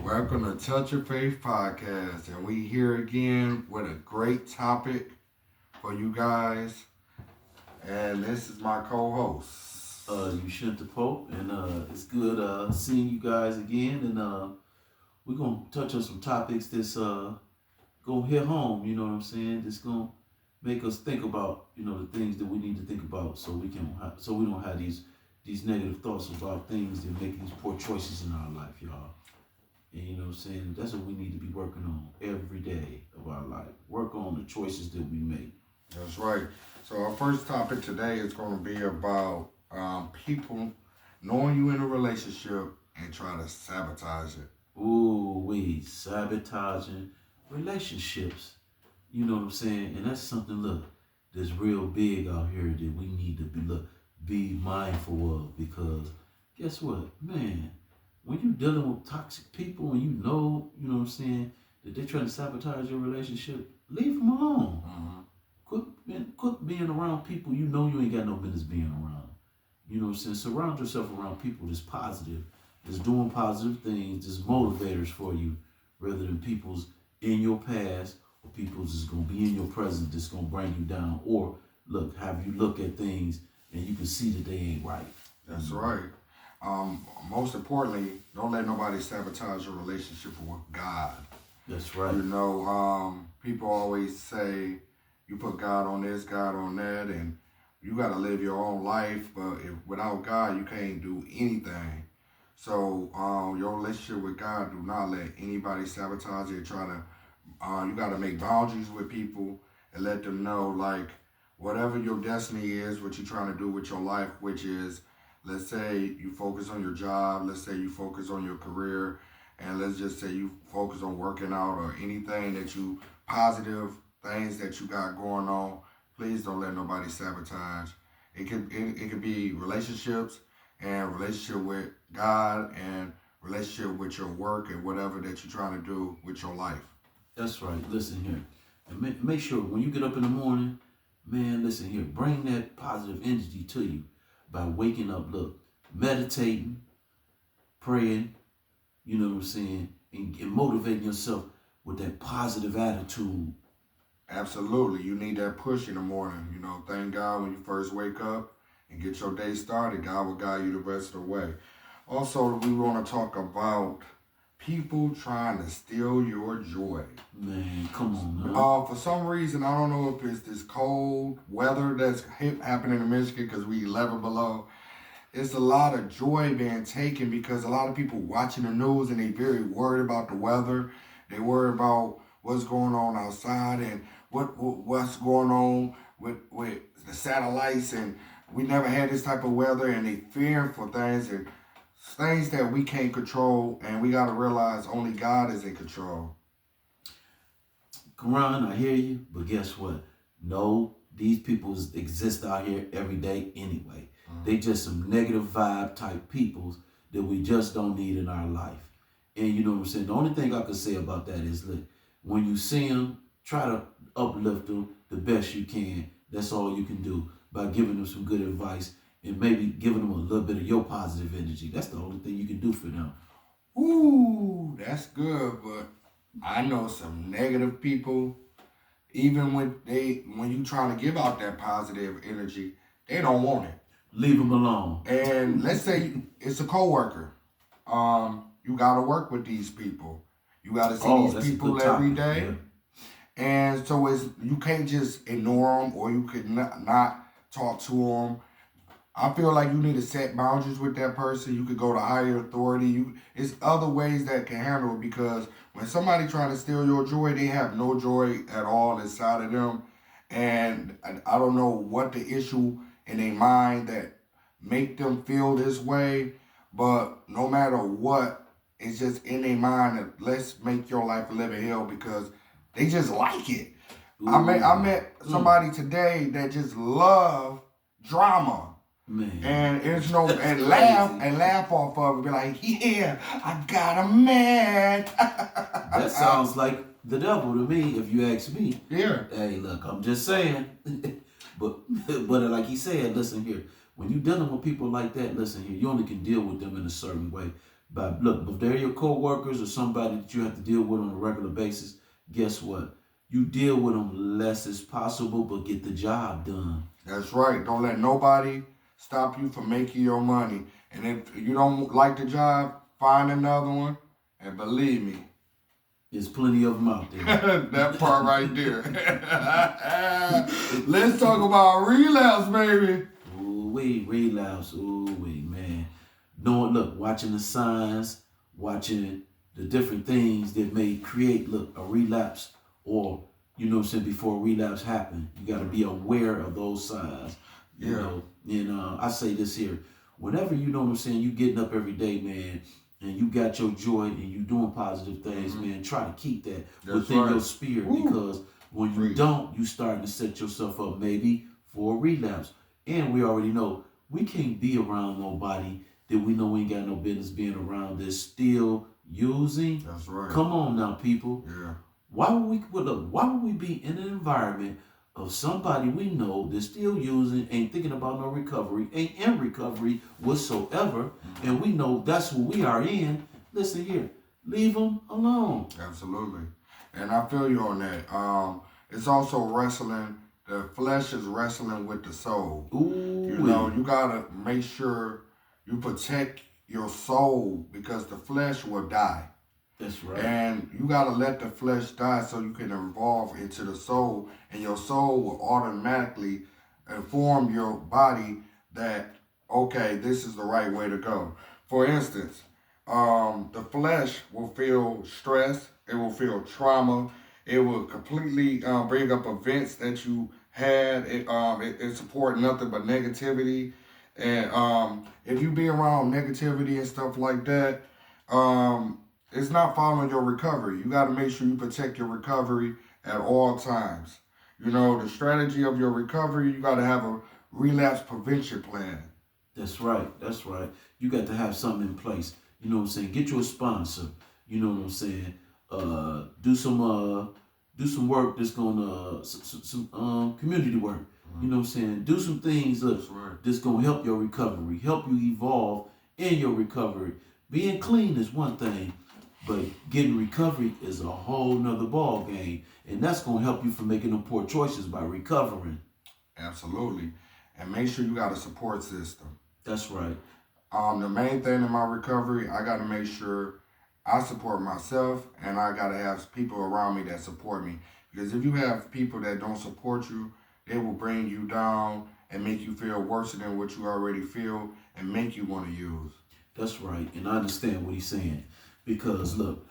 Welcome to Touch Your Faith podcast, and we here again with a great topic for you guys. And this is my co-host. You shouldn't the Pope, and it's good seeing you guys again, and we're gonna touch on some topics that's gonna hit home. You know what I'm saying? That's gonna make us think about the things that we need to think about, so so we don't have these negative thoughts about things that make these poor choices in our life, y'all. And you know what I'm saying? That's what we need to be working on every day of our life. Work on the choices that we make. That's right. So our first topic today is going to be about people knowing you in a relationship and trying to sabotage it. Ooh, we sabotaging relationships. You know what I'm saying? And that's something, look, that's real big out here that we need to be mindful of, because guess what? Man, when you dealing with toxic people and you know what I'm saying, that they're trying to sabotage your relationship, leave them alone. Quit being around people you know you ain't got no business being around. You know what I'm saying? Surround yourself around people that's positive, that's doing positive things, that's motivators for you, rather than people's in your past or people's that's gonna be in your present that's gonna bring you down, or have you look at things and you can see that they ain't right. That's right. Most importantly, don't let nobody sabotage your relationship with God. That's right. People always say you put God on this, God on that, and you got to live your own life. But without God, you can't do anything. So your relationship with God, do not let anybody sabotage it. You got to make boundaries with people and let them know, like, whatever your destiny is, what you're trying to do with your life, which is, let's say you focus on your job, let's say you focus on your career, and let's just say you focus on working out or anything that you positive things that you got going on. Please don't let nobody sabotage. It could be relationships and relationship with God and relationship with your work and whatever that you're trying to do with your life. That's right. Listen here, and make sure when you get up in the morning, man, listen here, bring that positive energy to you by waking up, meditating, praying, you know what I'm saying, and motivating yourself with that positive attitude. Absolutely. You need that push in the morning. Thank God when you first wake up and get your day started. God will guide you the rest of the way. Also, we want to talk about people trying to steal your joy. Man, come on, man. For some reason, I don't know if it's this cold weather that's happening in Michigan because we 11 below. It's a lot of joy being taken because a lot of people watching the news and they very worried about the weather. They worry about what's going on outside and what's going on with the satellites, and we never had this type of weather, and they fearing for things that we can't control, and we got to realize only God is in control. Quran, I hear you, but guess what? No, these people exist out here every day anyway. They just some negative vibe type peoples that we just don't need in our life. And you know what I'm saying? The only thing I can say about that is, look, when you see them, try to uplift them the best you can. That's all you can do, by giving them some good advice and maybe giving them a little bit of your positive energy. That's the only thing you can do for them. Ooh, that's good, but I know some negative people. Even when you trying to give out that positive energy, they don't want it. Leave them alone. And let's say it's a coworker. You got to work with these people. You got to see these people every day. Yeah. And so you can't just ignore them, or you could not talk to them. I feel like you need to set boundaries with that person. You could go to higher authority. It's other ways that can handle it, because when somebody trying to steal your joy, they have no joy at all inside of them. And I don't know what the issue in their mind that make them feel this way, but no matter what, it's just in their mind that let's make your life a living hell, because they just like it. Ooh. I met somebody today that just love drama. Man. And it's and laugh off of it. Be like, yeah, I got a man. That sounds like the devil to me, if you ask me. Yeah. Hey, look, I'm just saying. but like he said, listen here. When you're dealing with people like that, listen here, you only can deal with them in a certain way. But look, if they're your co-workers or somebody that you have to deal with on a regular basis, guess what? You deal with them less as possible, but get the job done. That's right. Don't let nobody stop you from making your money. And if you don't like the job, find another one. And believe me, There's plenty of them out there. that part right there. Let's talk about relapse, baby. Ooh wee, relapse. Ooh wee, man. Knowing, look, watching the signs, watching the different things that may create, look, a relapse, or you know what I'm saying, before a relapse happen. You got to be aware of those signs. You Yeah, know, and I say this here, whenever you know what I'm saying, you getting up every day, man, and you got your joy and you doing positive things, man. Try to keep that that's within right. your spirit, Woo. because when you Preach. don't, you starting to set yourself up maybe for a relapse. And we already know we can't be around nobody that we know ain't got no business being around that's still using. That's right. Come on now, people. Yeah, Why would we be in an environment of somebody we know that's still using, ain't thinking about no recovery, ain't in recovery whatsoever, and we know that's what we are in? Listen here, leave them alone. absolutely. And I feel you on that. It's also wrestling. The flesh is wrestling with the soul. You know, Ooh, you gotta make sure you protect your soul because the flesh will die. that's right. And you gotta let the flesh die so you can evolve into the soul, and your soul will automatically inform your body that okay, this is the right way to go. For instance, the flesh will feel stress, it will feel trauma, it will completely bring up events that you had. It support nothing but negativity, and if you be around negativity and stuff like that, um, it's not following your recovery. You got to make sure you protect your recovery at all times. You know, the strategy of your recovery, you got to have a relapse prevention plan. That's right. That's right. You got to have something in place. You know what I'm saying? Get you a sponsor. You know what I'm saying? Do some work that's gonna some community work. You know what I'm saying? Do some things That's right. that's gonna help your recovery, help you evolve in your recovery. Being clean is one thing, but getting recovery is a whole nother ball game, and that's gonna help you from making them poor choices by recovering. Absolutely. And make sure you got a support system. That's right. The main thing in my recovery, I got to make sure I support myself and I got to have people around me that support me. Because if you have people that don't support you, they will bring you down and make you feel worse than what you already feel and make you want to use. That's right, and I understand what he's saying, because look,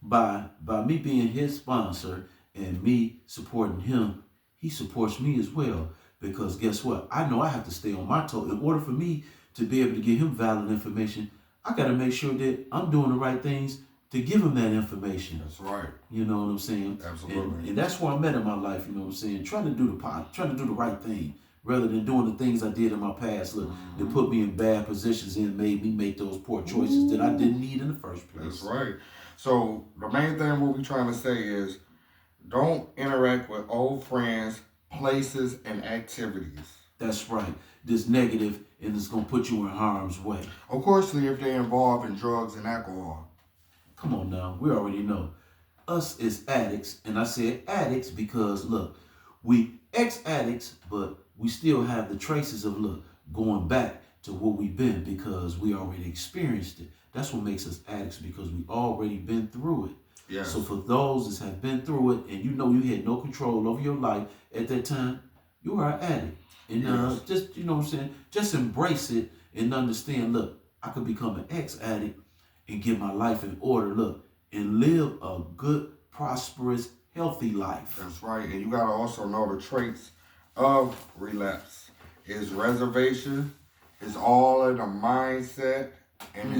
by me being his sponsor and me supporting him, he supports me as well. Because guess what? I know I have to stay on my toe in order for me to be able to give him valid information. I got to make sure that I'm doing the right things to give him that information. That's right. You know what I'm saying? Absolutely. And that's where I'm at in my life. You know what I'm saying? Trying to do trying to do the right thing rather than doing the things I did in my past. Look, that put me in bad positions and made me make those poor choices that I didn't need in the first That's place. right. So the main thing what we're trying to say is don't interact with old friends, places, and activities. That's right. This negative, and it's gonna put you in harm's way. Of course, if they involve in drugs and alcohol. Come on now, we already know. Us as addicts, and I said addicts because look, we ex-addicts, but we still have the traces of look going back to what we've been because we already experienced it. That's what makes us addicts because we already been through it. So Yes. for those that have been through it and you know you had no control over your life at that time, you are an addict. And Yes. just you know what I'm saying, just embrace it and understand. Look, I could become an ex-addict and get my life in order. Look, and live a good, prosperous, healthy life. That's right. And you gotta also know the traits of relapse. Is reservation, it's all in the mindset, and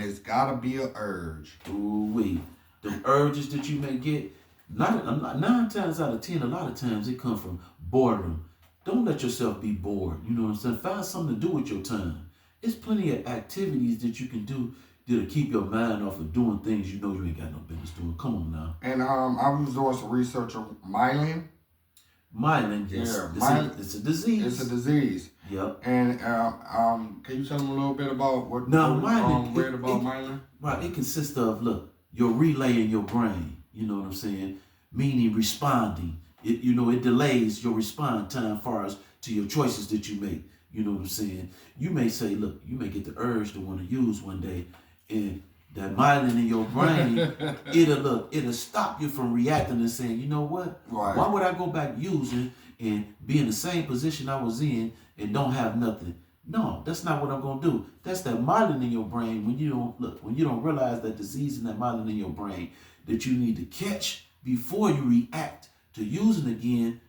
it's gotta be a urge. Ooh wee. The urges that you may get, not 9 times out of 10, a lot of times it comes from boredom. Don't let yourself be bored. You know what I'm saying? Find something to do with your time. There's plenty of activities that you can do that'll keep your mind off of doing things you know you ain't got no business doing. Come on now. And I was doing some research on myelin. Myelin, Yeah, it's a disease. it's a disease. Yep. And can you tell them a little bit about what Now, we myelin, read about myelin? right, it consists of, look, your relay in your brain, you know what I'm saying? Meaning responding. It delays your response time far as to your choices that you make. You know what I'm saying? You may say, look, you may get the urge to want to use one day, and that myelin in your brain, it'll stop you from reacting and saying, you know what? Right. Why would I go back using and be in the same position I was in and don't have nothing? No, that's not what I'm gonna do. That's that myelin in your brain when you don't realize that disease in that myelin in your brain that you need to catch before you react to using again.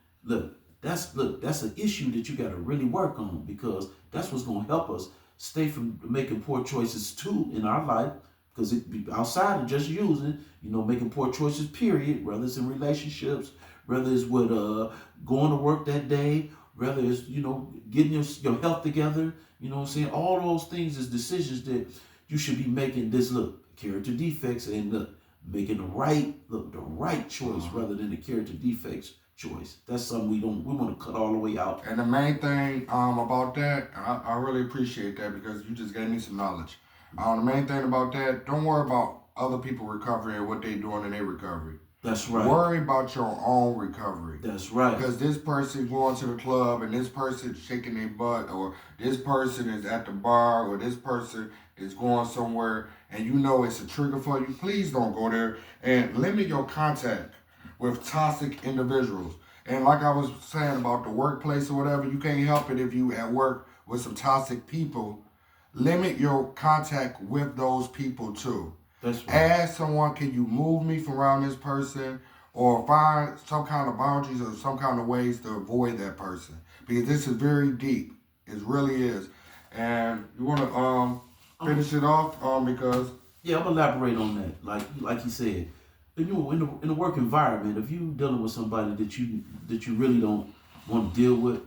That's an issue that you gotta really work on, because that's what's gonna help us stay from making poor choices too in our life. Because it be outside of just using, making poor choices, period, whether it's in relationships, whether it's with going to work that day, whether it's, getting your health together, you know what I'm saying? All those things is decisions that you should be making. Character defects, and making the right choice rather than the character defects choice. That's something we want to cut all the way out. And the main thing about that, I really appreciate that, because you just gave me some knowledge. The main thing about that, don't worry about other people recovery and what they doing in their recovery. That's right. Worry about your own recovery. That's right. Because this person going to the club, and this person shaking their butt, or this person is at the bar, or this person is going somewhere, and it's a trigger for you, please don't go there, and limit your contact with toxic individuals. And like I was saying about the workplace or whatever, you can't help it if you at work with some toxic people. Limit your contact with those people too. That's right. Ask someone, can you move me from around this person? Or find some kind of boundaries or some kind of ways to avoid that person. Because this is very deep. It really is. And you want to finish it off because... Yeah, I'm going to elaborate on that. Like you said, in the work environment, if you dealing with somebody that you really don't want to deal with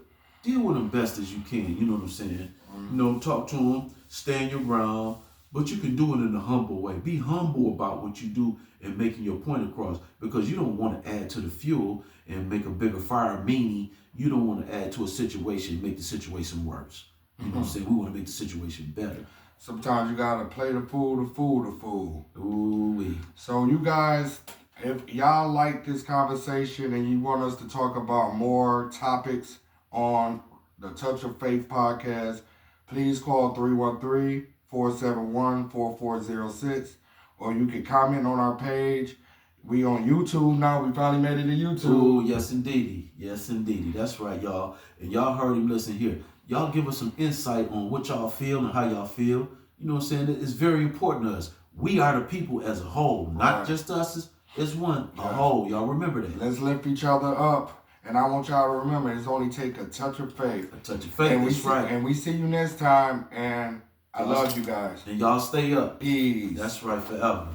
them best as you can. You know what I'm saying? Mm-hmm. Talk to them, stand your ground, but you can do it in a humble way. Be humble about what you do and making your point across, because you don't want to add to the fuel and make a bigger fire, meaning you don't want to add to a situation, make the situation worse. You know what I'm saying? We want to make the situation better. Sometimes you got to play the fool to fool the fool. Ooh-wee. So you guys, if y'all like this conversation and you want us to talk about more topics on the Touch of Faith podcast, please call 313-471-4406, or you can comment on our page. We on YouTube now. We finally made it to YouTube. Ooh, yes indeedy. Yes indeedy. That's right, y'all. And y'all heard him. Listen here. Y'all give us some insight on what y'all feel and how y'all feel. You know what I'm saying? It's very important to us. We are the people as a whole, not just us as one, a whole. Y'all remember that. Let's lift each other up. And I want y'all to remember, it's only take a touch of faith. A touch of faith, that's right. And we see you next time, and I love you guys. And y'all stay up. Peace. That's right, forever.